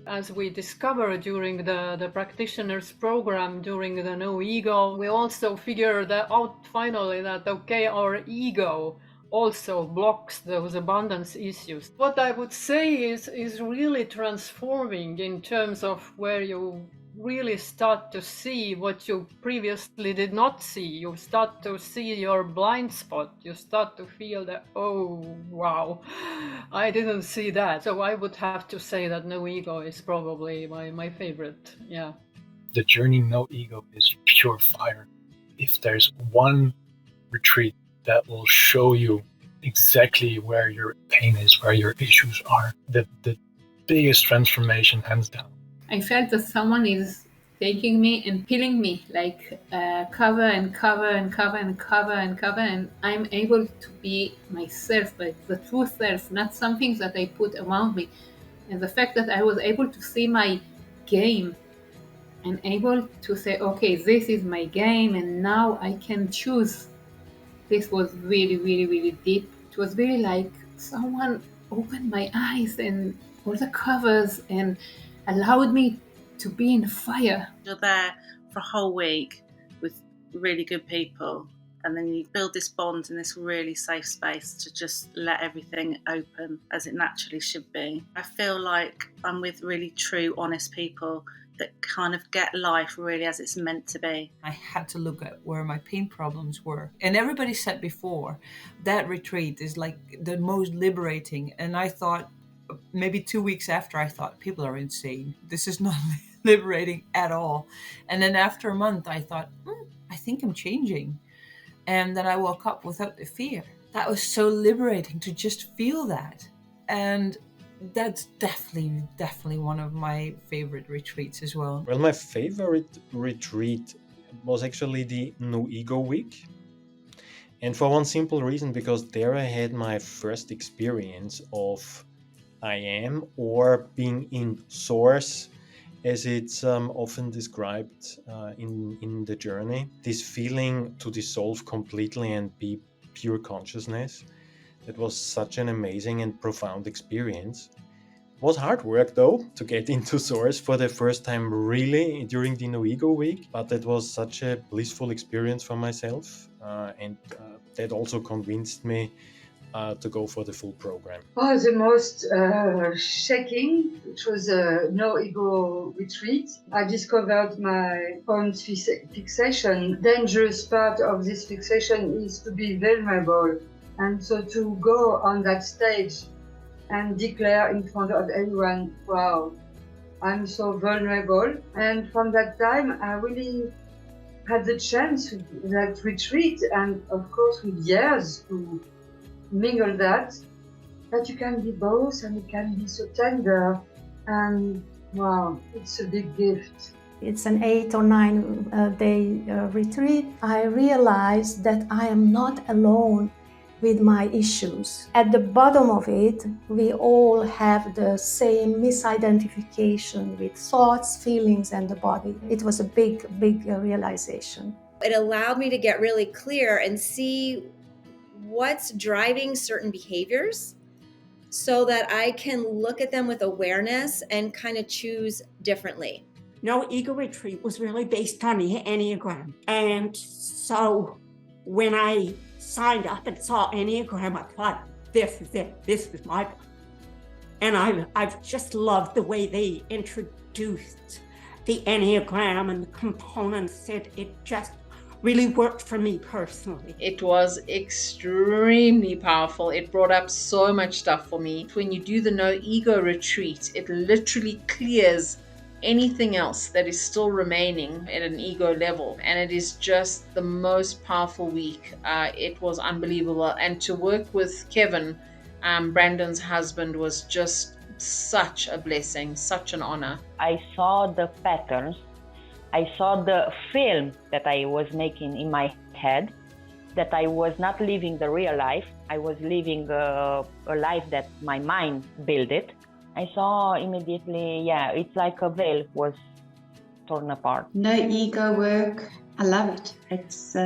As we discovered during the practitioners program, during the no ego, we also figured out finally that, okay, our ego also blocks those abundance issues. What I would say is really transforming in terms of where you really start to see what you previously did not see. You start to see your blind spot. You start to feel that, oh, wow, I didn't see that. So I would have to say that no ego is probably my favorite. Yeah. The journey no ego is pure fire. If there's one retreat that will show you exactly where your pain is, where your issues are, the biggest transformation, hands down. I felt that someone is taking me and peeling me, like cover and cover and cover and cover and cover, and I'm able to be myself, like the true self, not something that I put around me. And the fact that I was able to see my game and able to say, okay, this is my game, and now I can choose. This was really, really, really deep. It was really like someone opened my eyes and all the covers and allowed me to be in fire. You're there for a whole week with really good people, and then you build this bond in this really safe space to just let everything open as it naturally should be. I feel like I'm with really true, honest people that kind of get life really as it's meant to be. I had to look at where my pain problems were. And everybody said before, that retreat is like the most liberating. And I thought, maybe 2 weeks after, I thought, people are insane. This is not liberating at all. And then after a month, I thought, I think I'm changing. And then I woke up without the fear. That was so liberating to just feel that. And that's definitely one of my favorite retreats as well. Well, my favorite retreat was actually the No Ego Week. And for one simple reason, because there I had my first experience of I am, or being in source, as it's often described in the journey. This feeling to dissolve completely and be pure consciousness. It was such an amazing and profound experience. It was hard work though to get into source for the first time really during the No Ego Week, but it was such a blissful experience for myself, and that also convinced me to go for the full program. Oh, the most shaking, which was a no ego retreat. I discovered my own fixation. Dangerous part of this fixation is to be vulnerable. And so to go on that stage and declare in front of everyone, wow, I'm so vulnerable. And from that time, I really had the chance with that retreat, and of course with years to mingle that you can be both and it can be so tender, and wow, it's a big gift. It's an 8 or 9 day retreat. I realized that I am not alone with my issues. At the bottom of it, we all have the same misidentification with thoughts, feelings, and the body. It was a big realization. It allowed me to get really clear and see what's driving certain behaviors so that I can look at them with awareness and kind of choose differently. No Ego Retreat was really based on the Enneagram. And so when I signed up and saw Enneagram, I thought, this is it, this is my book. And I've just loved the way they introduced the Enneagram and the components. It just really worked for me personally. It was extremely powerful. It brought up so much stuff for me. When you do the No Ego Retreat, it literally clears anything else that is still remaining at an ego level, and it is just the most powerful week. It was unbelievable, and to work with Kevin, Brandon's husband, was just such a blessing, such an honor. I saw the patterns, I saw the film that I was making in my head, that I was not living the real life, I was living a life that my mind built it. I saw immediately, it's like a veil was torn apart. No ego work I love it. It's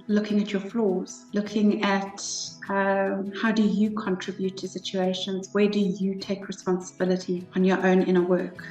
looking at your flaws, looking at how do you contribute to situations, where do you take responsibility on your own inner work.